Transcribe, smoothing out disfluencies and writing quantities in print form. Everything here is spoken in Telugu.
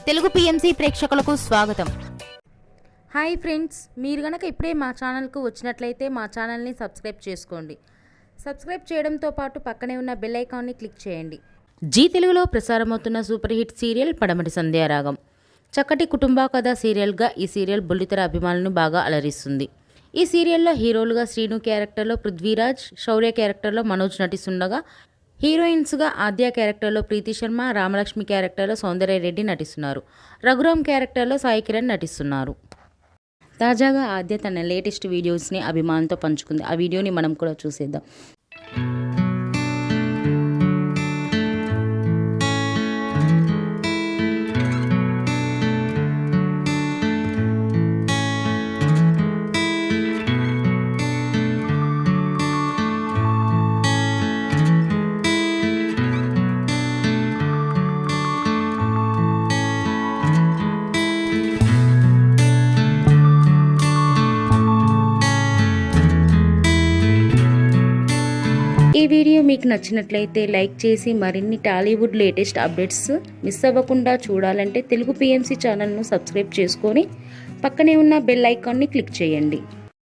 తెలుగు పిఎంసి ప్రేక్షకులకు స్వాగతం. హాయ్ ఫ్రెండ్స్, మీరు గనక ఇప్పుడే మా ఛానల్కు వచ్చినట్లయితే మా ఛానల్ని సబ్స్క్రైబ్ చేసుకోండి. సబ్స్క్రైబ్ చేయడంతో పాటు పక్కనే ఉన్న బెల్ ఐకాన్ని క్లిక్ చేయండి. జీ తెలుగులో ప్రసారమవుతున్న సూపర్ హిట్ సీరియల్ పడమటి సంధ్యారాగం. చక్కటి కుటుంబ కథ సీరియల్గా ఈ సీరియల్ బుల్లితెర అభిమానులను బాగా అలరిస్తుంది. ఈ సీరియల్లో హీరోలుగా శ్రీను క్యారెక్టర్లో పృథ్వీరాజ్, శౌర్య క్యారెక్టర్లో మనోజ్ నటిస్తుండగా హీరోయిన్స్గా ఆద్య క్యారెక్టర్లో ప్రీతి శర్మ, రామలక్ష్మి క్యారెక్టర్లో సౌందర్య రెడ్డి నటిస్తున్నారు. రఘురామ్ క్యారెక్టర్లో సాయి కిరణ్ నటిస్తున్నారు. తాజాగా ఆద్య తన లేటెస్ట్ వీడియోస్ని అభిమానులతో పంచుకుంది. ఆ వీడియోని మనం కూడా చూసేద్దాం. ఈ వీడియో మీకు నచ్చినట్లయితే లైక్ చేసి మరిన్ని టాలీవుడ్ లేటెస్ట్ అప్డేట్స్ మిస్ అవ్వకుండా చూడాలంటే తెలుగు పిఎంసి ఛానల్ను సబ్స్క్రైబ్ చేసుకొని పక్కనే ఉన్న బెల్ ఐకాన్ని క్లిక్ చేయండి.